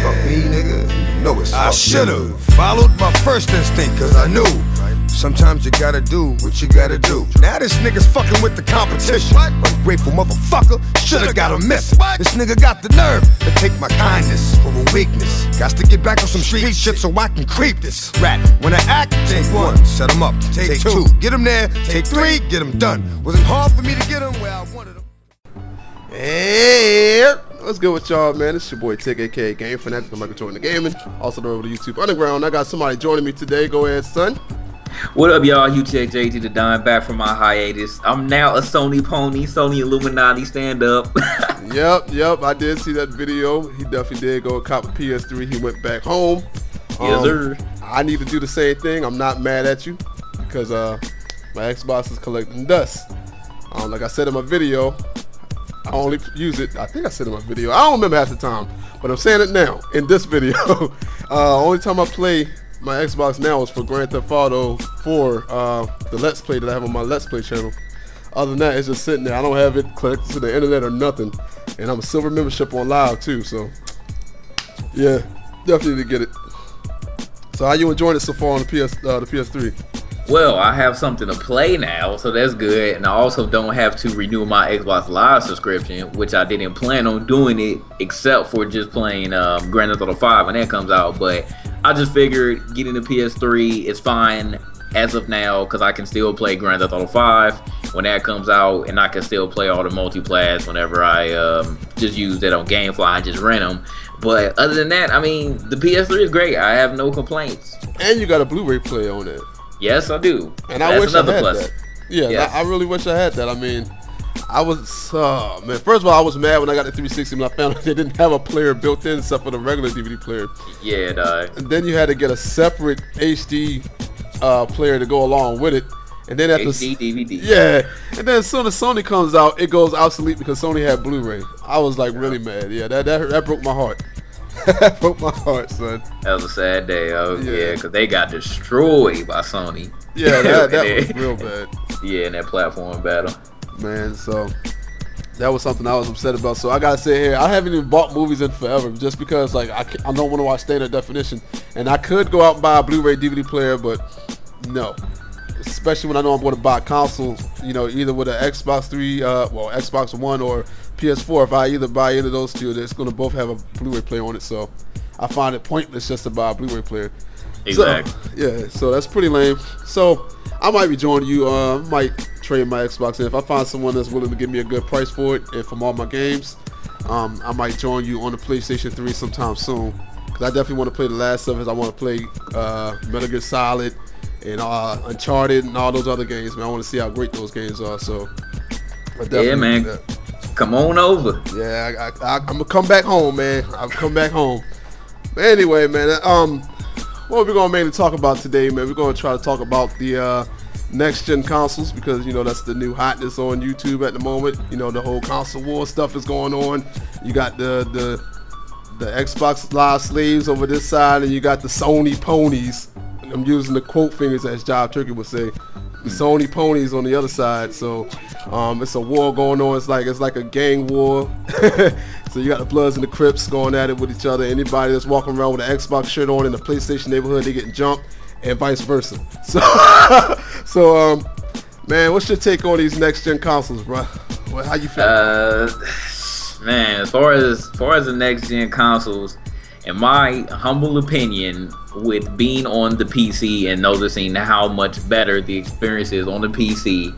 fuck me, nigga. You know it's I should've followed my first instinct, cause I knew sometimes you gotta do what you gotta do. Now this nigga's fucking with the competition. Ungrateful motherfucker, should've got a message. This nigga got the nerve to take my kindness for a weakness. Got to get back on some street shit so I can creep this rat. When I act, take one, set him up. Take two, get him there. Take three, get him done. Wasn't hard for me to get him where I wanted him. Hey, what's good with y'all, man? It's your boy Tick, aka Game Fanatic. I'm Michael Jordan the Gaming. Also over to YouTube Underground. I got somebody joining me today. Go ahead, son. What up, y'all? JGTheDon back from my hiatus. I'm now a Sony pony, Sony Illuminati stand up. Yep. I did see that video. He definitely did go cop a PS3. He went back home. Yes, sir. I need to do the same thing. I'm not mad at you because my Xbox is collecting dust. Like I said in my video, I only use it. I think I said in my video. I don't remember half the time, but I'm saying it now in this video. Only time I play my Xbox now is for Grand Theft Auto 4, the Let's Play that I have on my Let's Play channel. Other than that, it's just sitting there. I don't have it connected to the internet or nothing. And I'm a silver membership on Live too, so yeah, definitely need to get it. So how you enjoying it so far on the PS3? Well, I have something to play now, so that's good. And I also don't have to renew my Xbox Live subscription, which I didn't plan on doing it except for just playing Grand Theft Auto 5 when that comes out. But I just figured getting the PS3 is fine as of now because I can still play Grand Theft Auto 5 when that comes out, and I can still play all the multiplats whenever I just use that on GameFly and just rent them. But other than that, I mean, the PS3 is great. I have no complaints. And you got a Blu-ray player on it. Yes, I do. And I wish I had that. Yeah, yes. I really wish I had that. I mean, I was, man, first of all, I was mad when I got the 360 when I found out they didn't have a player built in except for the regular DVD player. Yeah, dog. And then you had to get a separate HD player to go along with it. And then after HD DVD. Yeah. And then as soon as Sony comes out, it goes obsolete because Sony had Blu-ray. I was like really mad. Yeah, that broke my heart. That broke my heart, son. That was a sad day. Oh yeah, because they got destroyed by Sony. Yeah, that was real bad. Yeah, in that platform battle. Man, so that was something I was upset about. So I gotta say here, I haven't even bought movies in forever just because like I don't want to watch standard definition, and I could go out and buy a Blu-ray DVD player, but no. Especially when I know I'm going to buy a console, you know, either with an Xbox 3, Xbox One or PS4. If I either buy either of those two, it's going to both have a Blu-ray player on it. So I find it pointless just to buy a Blu-ray player. Exactly. So that's pretty lame. So I might be joining you. Might trade my Xbox in if I find someone that's willing to give me a good price for it and from all my games. I might join you on the PlayStation 3 sometime soon because I definitely want to play the last of it. I want to play Metal Gear Solid and Uncharted and all those other games, man. I want to see how great those games are. So, yeah, man, come on over. Yeah, I'm gonna come back home, man. I'll come back home. But anyway, man, what we're gonna mainly talk about today, man, we're gonna try to talk about the next gen consoles because you know that's the new hotness on YouTube at the moment. You know, the whole console war stuff is going on. You got the Xbox Live slaves over this side, and you got the Sony ponies. I'm using the quote fingers as Job Turkey would say. The Sony ponies on the other side. So it's a war going on. It's like a gang war. So you got the Bloods and the Crips going at it with each other. Anybody that's walking around with an Xbox shirt on in the PlayStation neighborhood, they getting jumped, and vice versa. So man, what's your take on these next gen consoles, bro? How you feel? Man, as far as the next gen consoles, in my humble opinion, with being on the PC and noticing how much better the experience is on the PC,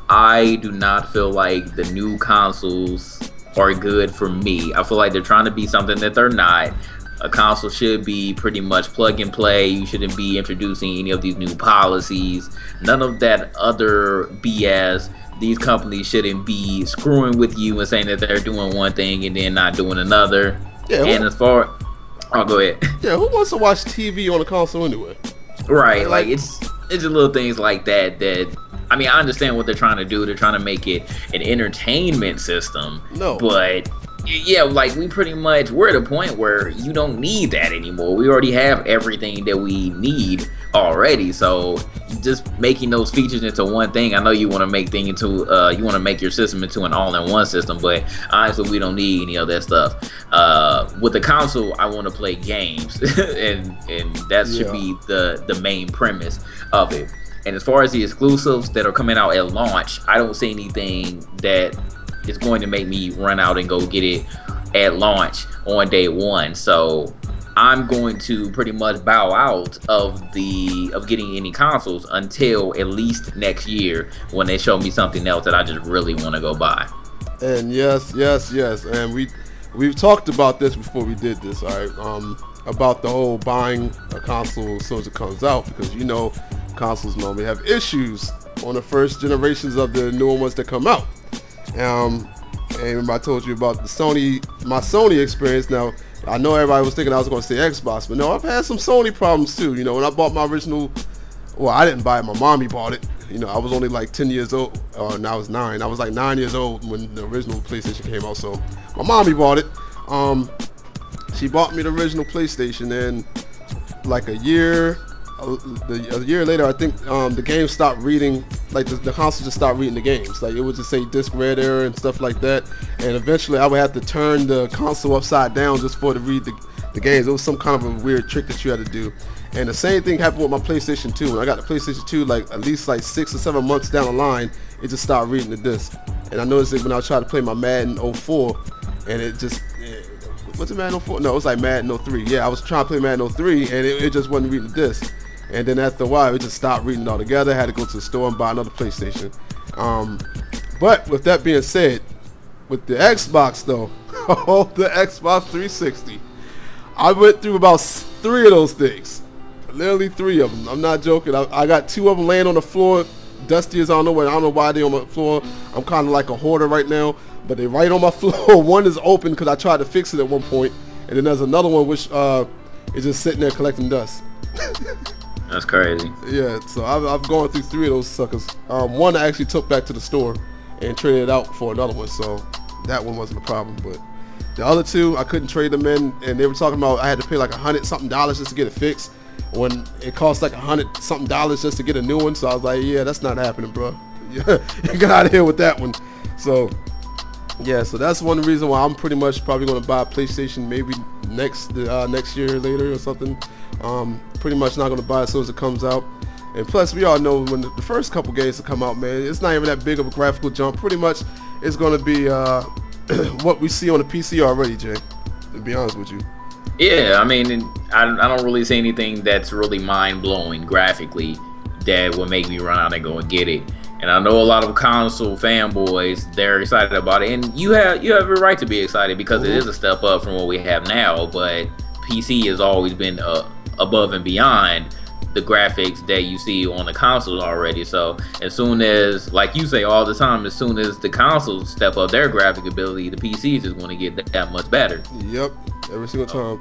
I do not feel like the new consoles are good for me. I feel like they're trying to be something that they're not. A console should be pretty much plug and play. You shouldn't be introducing any of these new policies. None of that other BS. These companies shouldn't be screwing with you and saying that they're doing one thing and then not doing another. Yeah, and as far... Oh, go ahead. Yeah, who wants to watch TV on a console anyway? Right, like it's just little things like that I mean, I understand what they're trying to do. They're trying to make it an entertainment system. No. But Yeah, like we're at a point where you don't need that anymore. We already have everything that we need already. So just making those features into one thing. I know you want to make you want to make your system into an all-in-one system, but honestly, we don't need any of that stuff. With the console, I want to play games, and that should be the main premise of it. And as far as the exclusives that are coming out at launch, I don't see anything that is going to make me run out and go get it at launch on day one. So I'm going to pretty much bow out of getting any consoles until at least next year when they show me something else that I just really want to go buy. And yes, and we've talked about this before we did this, all right? About the whole buying a console as soon as it comes out, because consoles normally have issues on the first generations of the newer ones that come out. And I told you about my Sony experience. Now, I know everybody was thinking I was going to say Xbox, but no, I've had some Sony problems too. When I bought my original, well, I didn't buy it, my mommy bought it. I was only like 10 years old, and I was 9. I was like 9 years old when the original PlayStation came out, so my mommy bought it. She bought me the original PlayStation, and like a year later, I think the game stopped reading, like the console just stopped reading the games. Like it would just say disc read error and stuff like that. And eventually I would have to turn the console upside down just for it to read the games. It was some kind of a weird trick that you had to do. And the same thing happened with my PlayStation 2. When I got the PlayStation 2, like at least like 6 or 7 months down the line, it just stopped reading the disc. And I noticed it when I was trying to play my Madden 04, and it just... Was it Madden 04? No, it was like Madden 03. Yeah, I was trying to play Madden 03, and it just wasn't reading the disc. And then after a while, it just stopped reading it altogether. I had to go to the store and buy another PlayStation. But with that being said, with the Xbox though, the Xbox 360, I went through about 3 of those things. Literally 3 of them. I'm not joking. I got 2 of them laying on the floor, dusty as I don't know why they're on my floor. I'm kind of like a hoarder right now, but they're right on my floor. One is open because I tried to fix it at one point, and then there's another one which is just sitting there collecting dust. That's crazy. Yeah, so I've gone through 3 of those suckers. One I actually took back to the store and traded it out for another one, so that one wasn't a problem. But the other 2, I couldn't trade them in, and they were talking about I had to pay like $100-something just to get it fixed, when it cost like $100-something just to get a new one. So I was like, yeah, that's not happening, bro. Get out of here with that one. So yeah, so that's one reason why I'm pretty much probably going to buy a PlayStation maybe next year later or something. Pretty much not going to buy it as soon as it comes out. And plus, we all know when the first couple games to come out, man, it's not even that big of a graphical jump. Pretty much it's going to be what we see on the PC already, Jay, to be honest with you. Yeah, I mean, I don't really see anything that's really mind-blowing graphically that would make me run out and go and get it. And I know a lot of console fanboys, they're excited about it. And you have every right to be excited because it is a step up from what we have now. But PC has always been above and beyond the graphics that you see on the consoles already. So as soon as, like you say all the time, as soon as the consoles step up their graphic ability, the PCs is going to get that much better. Yep, every single time.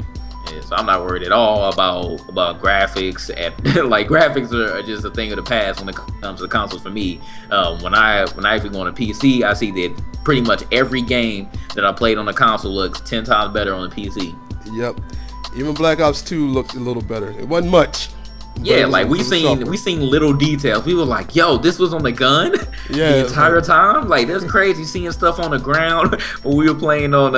Yeah, so I'm not worried at all about graphics. Like graphics are just a thing of the past when it comes to the consoles for me. When I actually go on a PC, I see that pretty much every game that I played on the console looks 10 times better on the PC. Yep, even Black Ops 2 looked a little better. It wasn't much. Yeah, like we seen little details. We were like, "Yo, this was on the gun the entire time." Like that's crazy. Seeing stuff on the ground when we were playing on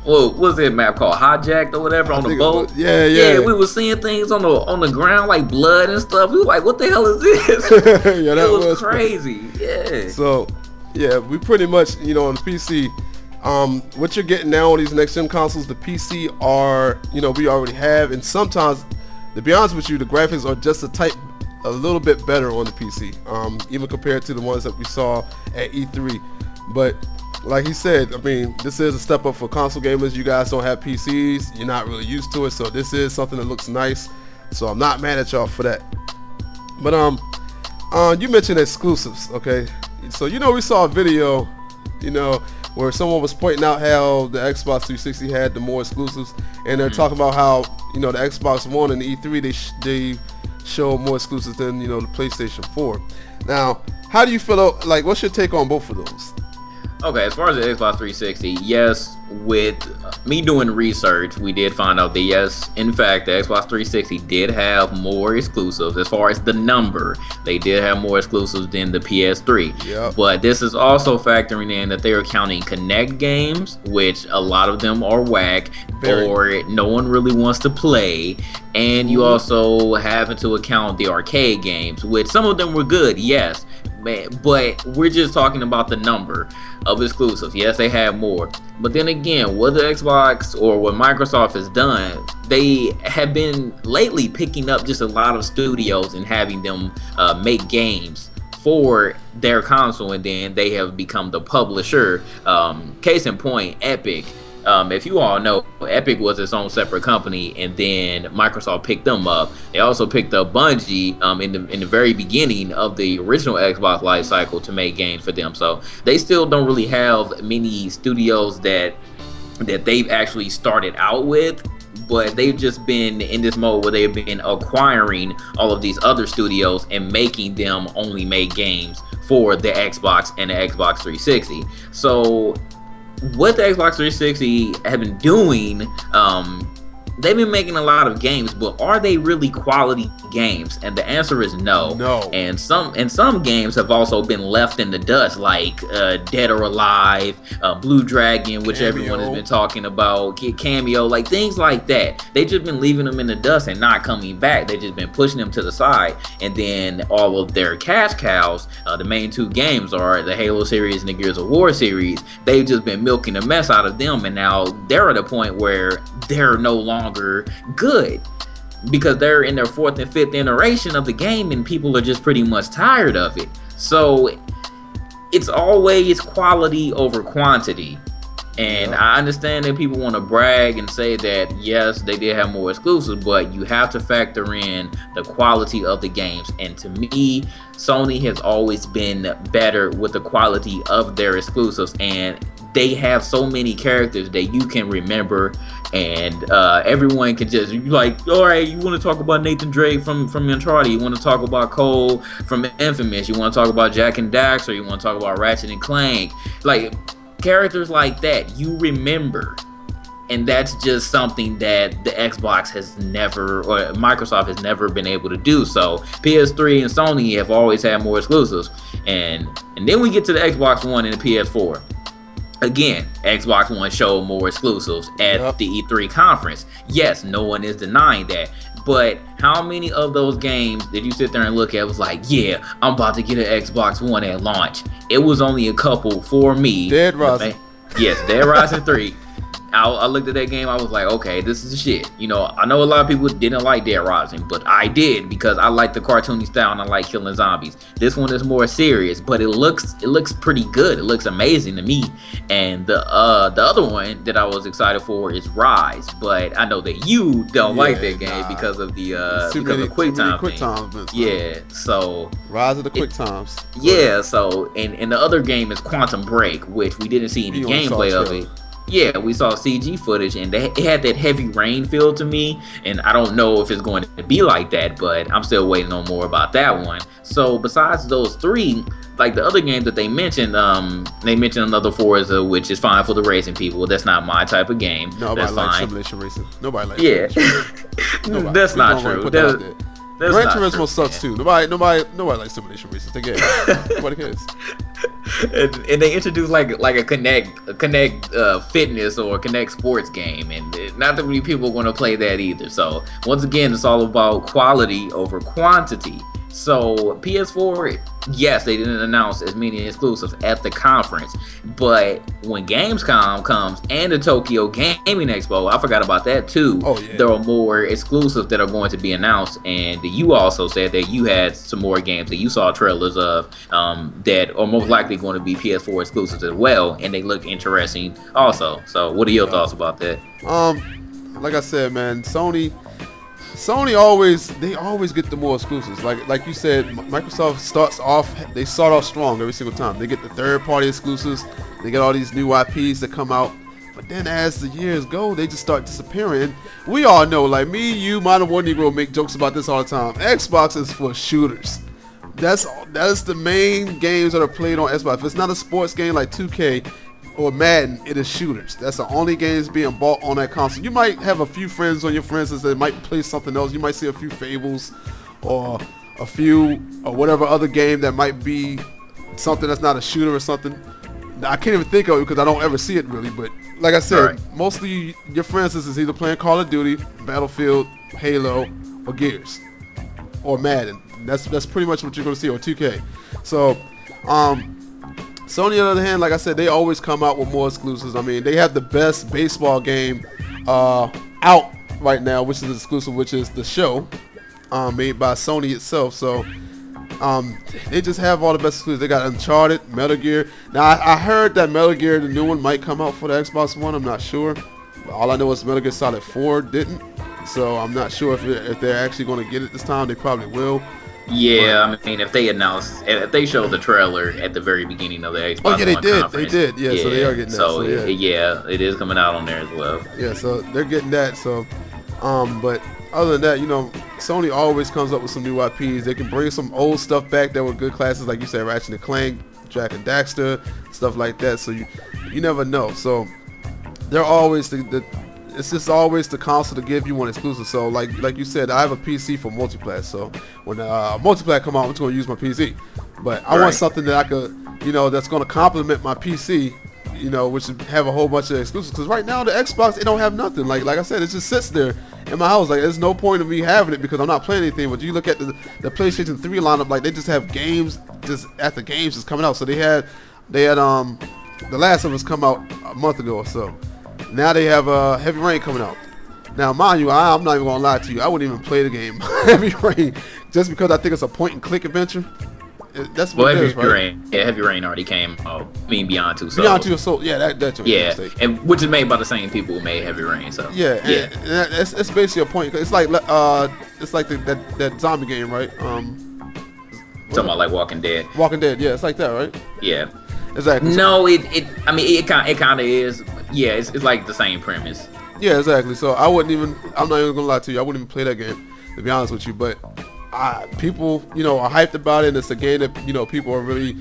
what was that map called, Hijacked or whatever, on the boat. Yeah. We were seeing things on the ground like blood and stuff. We were like, "What the hell is this?" Yeah, that was crazy. Yeah. So, yeah, we pretty much on the PC. What you're getting now on these next gen consoles, the PC are we already have, and sometimes, to be honest with you, the graphics are just a little bit better on the PC, even compared to the ones that we saw at E3. But like he said, I mean, this is a step up for console gamers. You guys don't have PCs, you're not really used to it, so this is something that looks nice. So I'm not mad at y'all for that. But you mentioned exclusives, okay? So we saw a video, where someone was pointing out how the Xbox 360 had the more exclusives, and they're talking about how the Xbox One and the E3 they show more exclusives than the PlayStation 4. Now, how do you feel? Like, what's your take on both of those? Okay, as far as the Xbox 360, yes, with me doing research, we did find out that yes, in fact, the Xbox 360 did have more exclusives. As far as the number, they did have more exclusives than the PS3. Yep. But this is also factoring in that they are counting Connect games, which a lot of them are whack, or no one really wants to play. And you also have into account the arcade games, which some of them were good, yes. But we're just talking about the number of exclusives. Yes, they have more. But then again, what the Xbox or what Microsoft has done, they have been lately picking up just a lot of studios and having them make games for their console, and then they have become the publisher. Case in point, Epic. If you all know, Epic was its own separate company, and then Microsoft picked them up. They also picked up Bungie in the very beginning of the original Xbox life cycle to make games for them. So they still don't really have many studios that they've actually started out with, but they've just been in this mode where they've been acquiring all of these other studios and making them only make games for the Xbox and the Xbox 360. So what the Xbox 360 have been doing, they've been making a lot of games, but are they really quality games? And the answer is no. No. And some games have also been left in the dust, like Dead or Alive, Blue Dragon, which everyone has been talking about, Cameo, like things like that. They've just been leaving them in the dust and not coming back. They've just been pushing them to the side. And then all of their cash cows, the main two games are the Halo series and the Gears of War series. They've just been milking the mess out of them, and now they're at a point where they're no longer good because they're in their 4th and 5th iteration of the game, and people are just pretty much tired of it. So it's always quality over quantity. And I understand that people want to brag and say that yes, they did have more exclusives, but you have to factor in the quality of the games. And to me, Sony has always been better with the quality of their exclusives, and they have so many characters that you can remember, and everyone can just, you like, all right, you want to talk about Nathan Drake from Uncharted, you want to talk about Cole from Infamous, you want to talk about Jack and Daxter, you want to talk about Ratchet and Clank, like characters like that you remember. And that's just something that the Xbox has never, or Microsoft has never been able to do. So PS3 and Sony have always had more exclusives, and then we get to the Xbox One and the PS4. Again, Xbox One showed more exclusives at the E3 conference. Yes, no one is denying that. But how many of those games did you sit there and look at was like, yeah, I'm about to get an Xbox One at launch? It was only a couple for me. Dead Rising. Yes, Dead Rising 3. I looked at that game, I was like, okay, this is shit. You know, I know a lot of people didn't like Dead Rising, but I did because I like the cartoony style and I like killing zombies. This one is more serious, but it looks pretty good. It looks amazing to me. And the other one that I was excited for is Rise, but I know that you don't like that game because of the quick time thing. Yeah, so Rise of the quick times. Yeah, so and the other game is Quantum Break, which we didn't see any gameplay of it. Yeah, we saw CG footage, and it had that heavy rain feel to me, and I don't know if it's going to be like that, but I'm still waiting on more about that one. So besides those three, like the other games that they mentioned another Forza, which is fine for the racing people. That's not my type of game. Nobody likes simulation racing. Nobody likes simulation. That's not true. Gran Turismo sucks too. Nobody likes simulation racing. They get it. Nobody cares. And they introduced like a Connect fitness or Connect sports game, and not that many people are going to play that either. So once again, it's all about quality over quantity. So PS4, yes, they didn't announce as many exclusives at the conference, but when Gamescom comes and the Tokyo Gaming Expo, I forgot about that too. Oh, yeah. There are more exclusives that are going to be announced, and you also said that you had some more games that you saw trailers of that are most likely going to be PS4 exclusives as well, and they look interesting also. So what are your thoughts about that? Like I said, man, Sony always get the more exclusives. Like you said, Microsoft start off strong every single time. They get the third party exclusives. They get all these new IPs that come out. But then as the years go, they just start disappearing. We all know, like me, you, Modern War Negro make jokes about this all the time. Xbox is for shooters. That's the main games that are played on Xbox. If it's not a sports game like 2K or Madden, it is shooters. That's the only games being bought on that console. You might have a few friends on your friends that might play something else. You might see a few Fables or a few or whatever other game that might be something that's not a shooter or something. I can't even think of it because I don't ever see it really. But like I said, right. Mostly your friends is either playing Call of Duty, Battlefield, Halo, or Gears, or Madden. That's pretty much what you're going to see, or 2K. So, Sony, on the other hand, like I said, they always come out with more exclusives. I mean, they have the best baseball game out right now, which is exclusive, which is The Show, made by Sony itself. So, they just have all the best exclusives. They got Uncharted, Metal Gear. Now, I heard that Metal Gear, the new one, might come out for the Xbox One. I'm not sure. All I know is Metal Gear Solid 4 didn't. So, I'm not sure if they're actually going to get it this time. They probably will. Yeah, I mean, if they show the trailer at the very beginning of the Xbox One conference, they did. Yeah, so they are getting that. So yeah, it is coming out on there as well. Yeah, so they're getting that. So, but other than that, Sony always comes up with some new IPs. They can bring some old stuff back that were good classes, like you said, Ratchet and Clank, Jack and Daxter, stuff like that. So you never know. So they're always it's just always the console to give you one exclusive. So like you said, I have a PC for multiplayer. So when multiplayer come out, I'm just going to use my PC. But I want something that I could, that's going to complement my PC, which would have a whole bunch of exclusives. Because right now the Xbox, it don't have nothing. Like I said, it just sits there in my house. Like there's no point of me having it because I'm not playing anything. But you look at the PlayStation 3 lineup, like they just have games just after games just coming out. So they had The Last of Us come out a month ago or so. Now they have Heavy Rain coming out. Now, mind you, I'm not even gonna lie to you. I wouldn't even play the game Heavy Rain just because I think it's a point-and-click adventure. That's what it is, right? Heavy Rain already came. Beyond Two Souls. Beyond Two Souls, yeah, that's your mistake. And which is made by the same people who made Heavy Rain. So yeah. It's basically a point. It's like that zombie game, right? Talking about like Walking Dead. Walking Dead, yeah, it's like that, right? Yeah. Exactly. No, it kind of is. Yeah, it's like the same premise. Yeah, exactly. So I'm not even gonna lie to you. I wouldn't even play that game, to be honest with you. But people, are hyped about it, and it's a game that people are really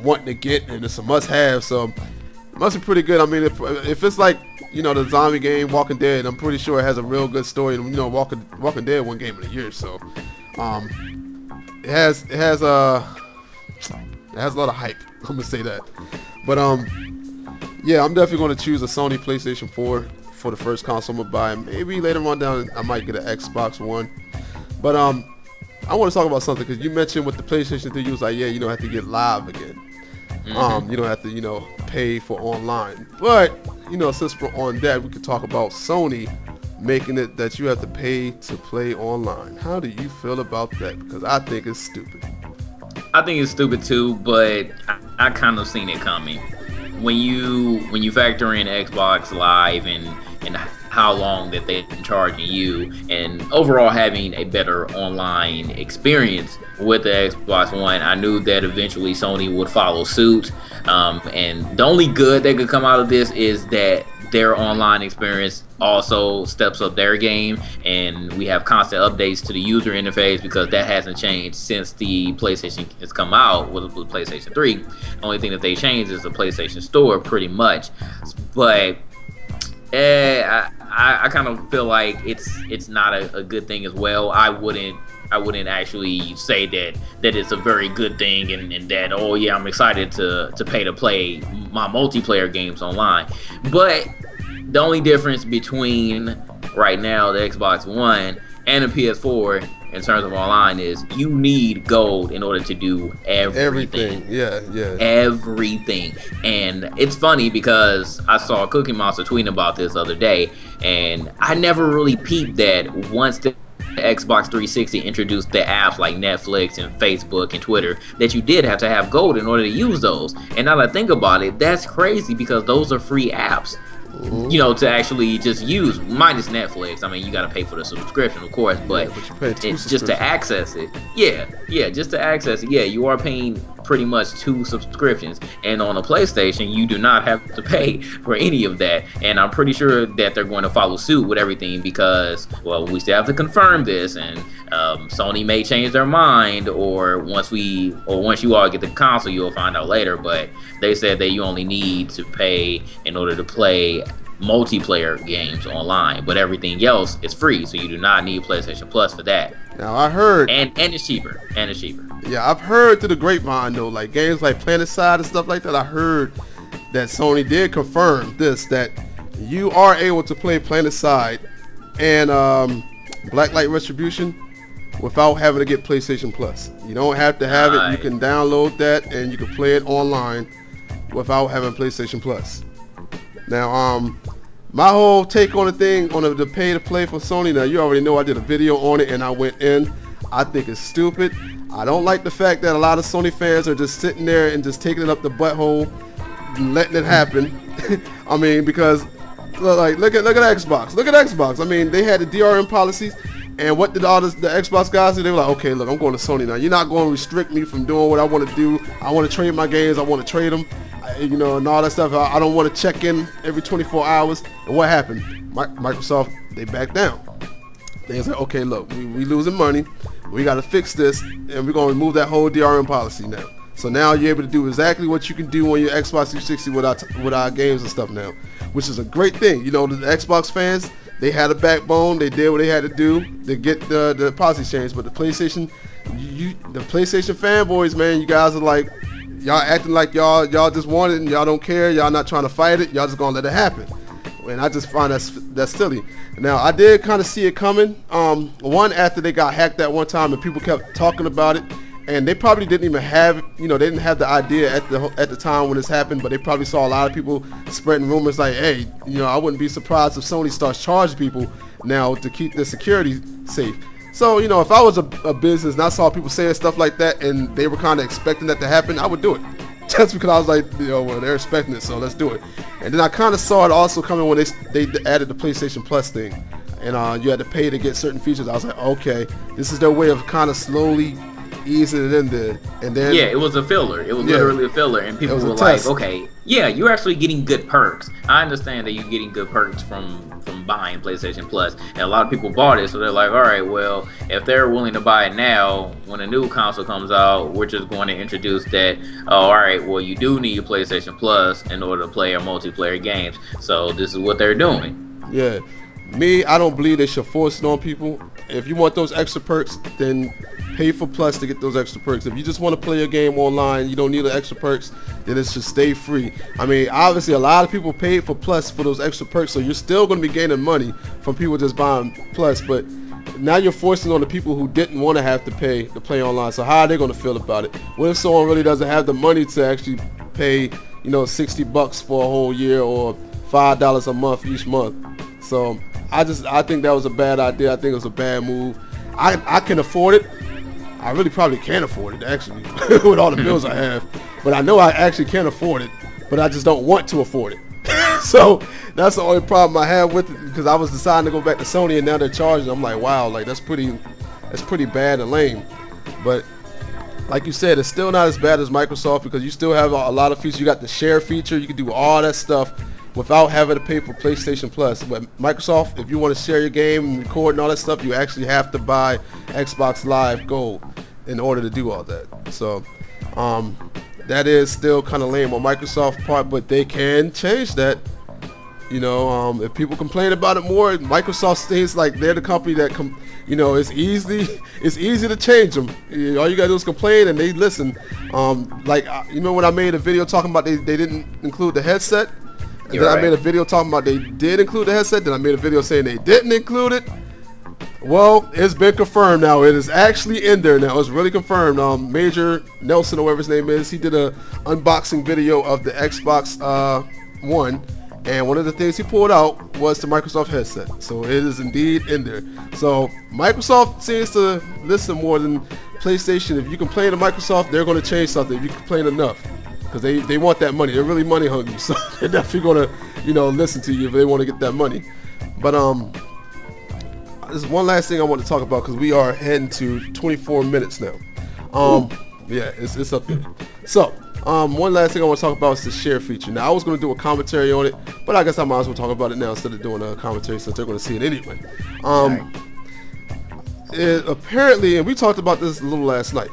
wanting to get, and it's a must-have. So it must be pretty good. I mean, if it's like the zombie game Walking Dead, I'm pretty sure it has a real good story. And Walking Dead won Game of the Year, so it has a lot of hype. I'm gonna say that. But yeah, I'm definitely gonna choose a Sony PlayStation 4 for the first console I'm gonna buy. Maybe later on down I might get an Xbox One. But I want to talk about something because you mentioned with the PlayStation 3, you was like, yeah, you don't have to get live again. Mm-hmm. You don't have to pay for online. But since we're on that, we could talk about Sony making it that you have to pay to play online. How do you feel about that? Because I think it's stupid. I think it's stupid too, but I kind of seen it coming. When you factor in Xbox Live and how long that they've been charging you, and overall having a better online experience with the Xbox One, I knew that eventually Sony would follow suit. And the only good that could come out of this is that their online experience also steps up their game, and we have constant updates to the user interface because that hasn't changed since the PlayStation has come out with the PlayStation 3. The only thing that they changed is the PlayStation Store, pretty much. But I kind of feel like it's not a good thing as well. I wouldn't actually say that it's a very good thing and that, oh yeah, I'm excited to pay to play my multiplayer games online. But the only difference between right now the Xbox One and the PS4 in terms of online is you need gold in order to do everything. Yeah. Everything. And it's funny because I saw Cookie Monster tweeting about this the other day, and I never really peeped that once the Xbox 360 introduced the apps like Netflix and Facebook and Twitter, that you did have to have gold in order to use those. And now that I think about it, that's crazy because those are free apps. To actually just use, minus Netflix. I mean, you got to pay for the subscription, of course, but it's just to access it. Yeah, just to access it. Yeah, you are paying pretty much 2 subscriptions. And on a PlayStation, you do not have to pay for any of that. And I'm pretty sure that they're going to follow suit with everything because, well, we still have to confirm this, and Sony may change their mind, or once you all get the console, you'll find out later. But they said that you only need to pay in order to play multiplayer games online, but everything else is free, so you do not need PlayStation Plus for that. Now I heard, and it's cheaper. Yeah, I've heard through the grapevine though, like games like PlanetSide and stuff like that. I heard that Sony did confirm that you are able to play PlanetSide and Blacklight Retribution without having to get PlayStation Plus. You don't have to have it. You can download that and you can play it online without having PlayStation Plus. Now, my whole take on the thing, on the pay to play for Sony, now you already know I did a video on it and I went in. I think it's stupid. I don't like the fact that a lot of Sony fans are just sitting there and just taking it up the butthole and letting it happen. I mean, because like look at Xbox. Look at Xbox. I mean, they had the DRM policies, and what did all the Xbox guys do? They were like, okay, look, I'm going to Sony now. You're not going to restrict me from doing what I want to do. I want to trade my games. I want to trade them. You know, and all that stuff. I don't want to check in every 24 hours. And what happened? Microsoft, they backed down. They said, okay, look, we losing money. We got to fix this, and we're going to remove that whole DRM policy now. So now you're able to do exactly what you can do on your Xbox 360 with our games and stuff now, which is a great thing. You know, the Xbox fans, they had a backbone. They did what they had to do to get the policy changed. But the PlayStation, the PlayStation fanboys, man, you guys are like, y'all acting like y'all just want it and y'all don't care. Y'all not trying to fight it. Y'all just gonna let it happen. And I just find that's silly. Now, I did kind of see it coming. One, after they got hacked that one time and people kept talking about it, and they probably didn't even have, you know, they didn't have the idea at the time when this happened, but they probably saw a lot of people spreading rumors like, hey, you know, I wouldn't be surprised if Sony starts charging people now to keep their security safe. So, you know, if I was a business and I saw people saying stuff like that and they were kind of expecting that to happen, I would do it. Just because I was like, you know, well, they're expecting it, so let's do it. And then I kind of saw it also coming when they added the PlayStation Plus thing. And you had to pay to get certain features. I was like, okay, this is their way of kind of slowly easing it in there. And then, yeah, it was a filler. It was literally a filler. And people were like, okay, yeah, you're actually getting good perks. I understand that you're getting good perks from buying PlayStation Plus, and a lot of people bought it, so they're like, all right, well, if they're willing to buy it now, when a new console comes out, we're just going to introduce that, oh, all right, well, you do need your PlayStation Plus in order to play your multiplayer games, so this is what they're doing. Yeah, me, I don't believe they should force it on people. If you want those extra perks, then pay for Plus to get those extra perks. If you just want to play your game online, you don't need the extra perks, then it should stay free. I mean, obviously a lot of people paid for Plus for those extra perks, so you're still going to be gaining money from people just buying Plus, but now you're forcing on the people who didn't want to have to pay to play online. So how are they going to feel about it? What if someone really doesn't have the money to actually pay, you know, $60 for a whole year or $5 a month each month? So I think that was a bad idea. I think it was a bad move. I can afford it. I really probably can't afford it, actually, with all the bills I have. But I know I actually can afford it, but I just don't want to afford it. So that's the only problem I have with it, because I was deciding to go back to Sony, and now they're charging. I'm like, wow, like that's pretty bad and lame. But like you said, it's still not as bad as Microsoft, because you still have a lot of features. You got the share feature. You can do all that stuff without having to pay for PlayStation Plus. But Microsoft, if you want to share your game and record and all that stuff, you actually have to buy Xbox Live Gold in order to do all that. So that is still kind of lame on Microsoft's part, but they can change that. You know, if people complain about it more, Microsoft seems like they're the company that you know, it's easy to change them. All you gotta do is complain and they listen. Like, you know, when I made a video talking about they didn't include the headset, and then I made a video talking about they did include the headset, then I made a video saying they didn't include it. Well, it's been confirmed now. It is actually in there now. It's really confirmed. Major Nelson, or whatever his name is, he did a unboxing video of the Xbox One, and one of the things he pulled out was the Microsoft headset. So it is indeed in there. So Microsoft seems to listen more than PlayStation. If you complain to Microsoft, they're going to change something if you complain enough, because they want that money. They're really money hungry, so they're definitely going to, you know, listen to you if they want to get that money. But there's one last thing I want to talk about, because we are heading to 24 minutes now. Yeah, it's up there. So, one last thing I want to talk about is the share feature. Now, I was going to do a commentary on it, but I guess I might as well talk about it now instead of doing a commentary since they're going to see it anyway. It apparently, and we talked about this a little last night.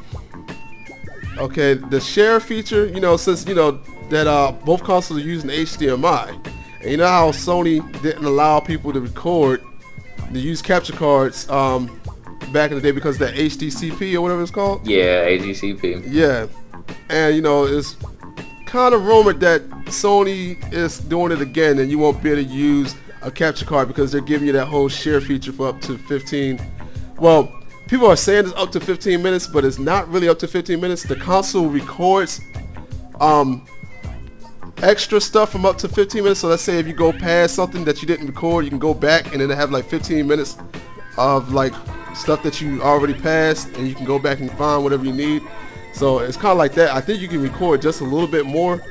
Okay, the share feature, since that both consoles are using HDMI, and you know how Sony didn't allow people to use capture cards back in the day because of that HDCP or whatever it's called. Yeah, HDCP. Yeah, and it's kind of rumored that Sony is doing it again, and you won't be able to use a capture card because they're giving you that whole share feature for up to 15. Well, people are saying it's up to 15 minutes, but it's not really up to 15 minutes. The console records extra stuff from up to 15 minutes. So let's say if you go past something that you didn't record, you can go back and then have like 15 minutes of like stuff that you already passed, and you can go back and find whatever you need. So it's kind of like that. I think you can record just a little bit more,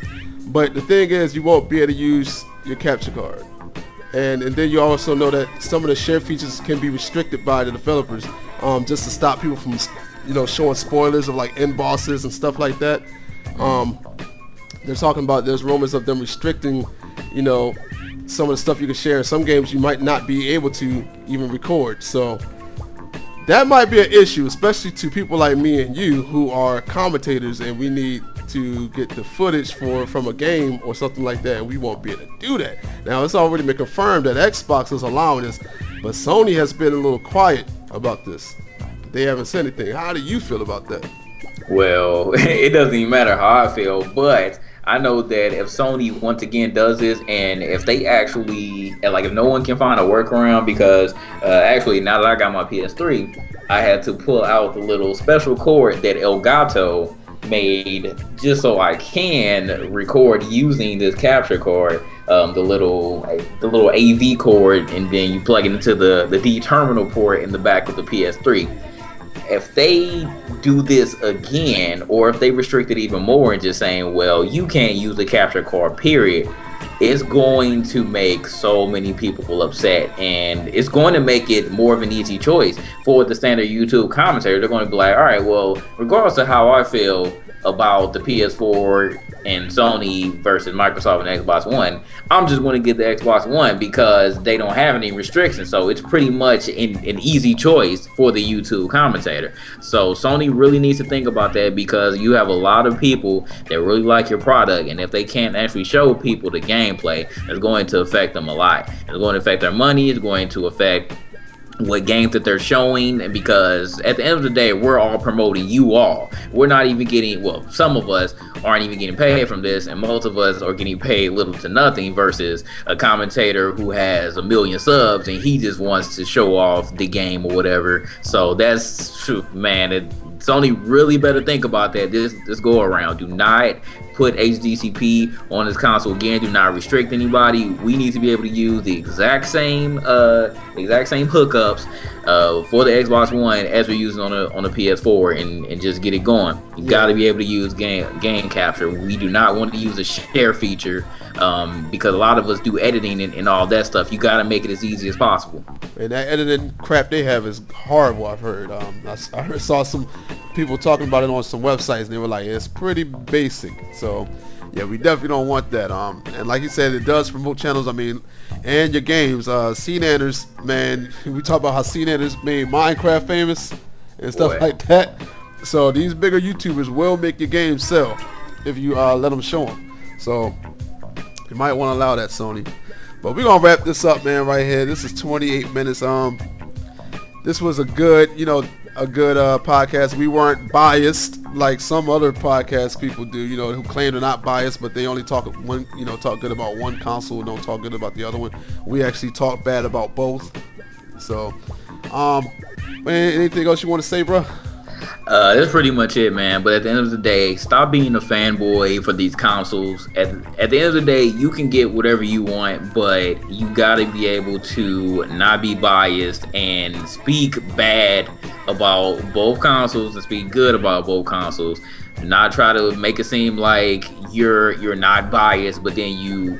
but the thing is you won't be able to use your capture card. And then you also know that some of the share features can be restricted by the developers, just to stop people from, showing spoilers of like end bosses and stuff like that. They're talking about, there's rumors of them restricting, some of the stuff you can share. In some games you might not be able to even record. So that might be an issue, especially to people like me and you who are commentators and we need to get the footage from a game or something like that, and we won't be able to do that. Now, it's already been confirmed that Xbox is allowing this, but Sony has been a little quiet about this. They haven't said anything. How do you feel about that? Well, it doesn't even matter how I feel, but I know that if Sony once again does this, and if they actually, if no one can find a workaround, because actually now that I got my PS3, I had to pull out the little special cord that Elgato made just so I can record using this capture card, the little AV cord, and then you plug it into the D terminal port in the back of the PS3. If they do this again, or if they restrict it even more and just saying, well, you can't use the capture card, period, it's going to make so many people upset, and it's going to make it more of an easy choice for the standard YouTube commentator. They're going to be like, all right, well, regardless of how I feel about the PS4 and Sony versus Microsoft and Xbox One, I'm just going to get the Xbox One because they don't have any restrictions. So it's pretty much an easy choice for the YouTube commentator. So Sony really needs to think about that, because you have a lot of people that really like your product, and if they can't actually show people the gameplay, it's going to affect them a lot. It's going to affect their money. It's going to affect what games that they're showing, and because at the end of the day, we're all promoting you all. We're not even getting, well, some of us aren't even getting paid from this, and most of us are getting paid little to nothing, versus a commentator who has 1 million subs and he just wants to show off the game or whatever. So that's true, man. Sony really better think about that this go around. Do not put HDCP on this console again. Do not restrict anybody. We need to be able to use the exact same hookups for the Xbox One as we're using on the PS4, and just get it going. You got to be able to use game capture. We do not want to use a share feature, because a lot of us do editing and all that stuff. You got to make it as easy as possible. And that editing crap they have is horrible, I've heard. I saw some people talking about it on some websites, and they were like, it's pretty basic. So yeah, we definitely don't want that. And like you said, it does promote channels, and your games. CNanners, man, we talk about how CNanners made Minecraft famous and stuff like that. So these bigger YouTubers will make your game sell if you let them show them. So you might want to allow that, Sony. But we're gonna wrap this up, man, right here. This is 28 minutes. This was a good podcast. We weren't biased like some other podcast people do, who claim they're not biased, but they only talk good about one console and don't talk good about the other one. We actually talk bad about both. So, man, anything else you want to say, bro? That's pretty much it, man. But at the end of the day, stop being a fanboy for these consoles. At the end of the day, you can get whatever you want, but you gotta be able to not be biased and speak bad about both consoles and speak good about both consoles. Not try to make it seem like you're not biased, but then you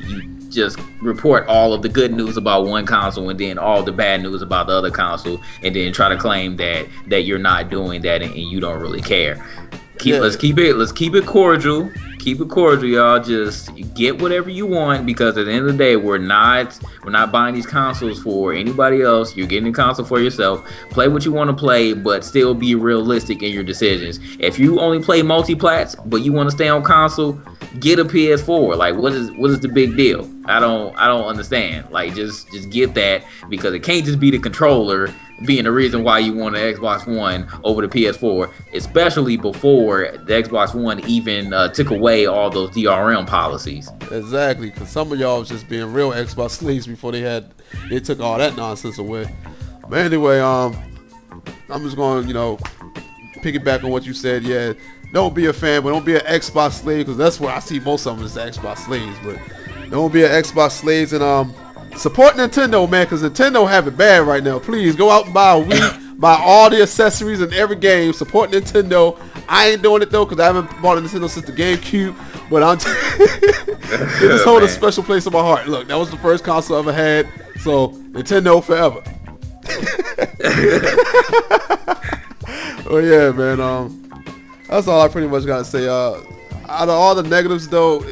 just report all of the good news about one console and then all the bad news about the other console, and then try to claim that you're not doing that and you don't really care. Let's keep it cordial. Keep it cordial, y'all. Just get whatever you want, because at the end of the day, we're not buying these consoles for anybody else. You're getting a console for yourself. Play what you want to play, but still be realistic in your decisions. If you only play multi-plats, but you want to stay on console, get a PS4. Like, what is the big deal? I don't understand. Like, just get that, because it can't just be the controller being the reason why you want an Xbox One over the PS4, especially before the Xbox One even took away all those DRM policies. Exactly, because some of y'all was just being real Xbox slaves before they took all that nonsense away. But anyway, I'm just going to, piggyback on what you said. Yeah, don't be a fan, but don't be an Xbox slave, because that's where I see most of them is Xbox slaves. But don't be an Xbox slaves, and support Nintendo, man, because Nintendo have it bad right now. Please go out and buy a Wii, buy all the accessories in every game. Support Nintendo. I ain't doing it though, because I haven't bought a Nintendo since the GameCube. But it just hold a special place in my heart. Look, that was the first console I ever had, so Nintendo forever. Oh yeah, man. That's all I pretty much gotta say. Out of all the negatives, though,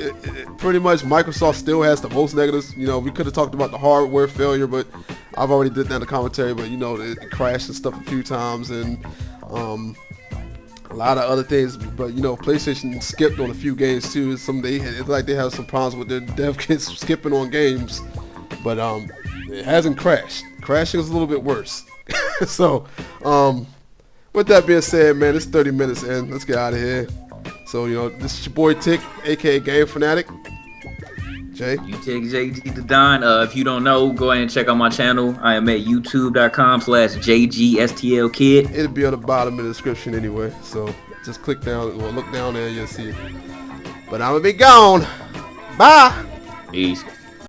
pretty much Microsoft still has the most negatives. We could have talked about the hardware failure, but I've already did that in the commentary. But it crashed and stuff a few times, and a lot of other things. But PlayStation skipped on a few games too. It's like they have some problems with their dev kits skipping on games, but it hasn't crashed. Crashing is a little bit worse. So, with that being said, man, it's 30 minutes in. Let's get out of here. So, this is your boy Tick, aka Game Fanatic. Jay? You take JGTheDon. If you don't know, go ahead and check out my channel. I am at youtube.com/JGSTLKid. It'll be on the bottom of the description anyway. So, just click down or look down there and you'll see it. But I'm going to be gone. Bye. Peace.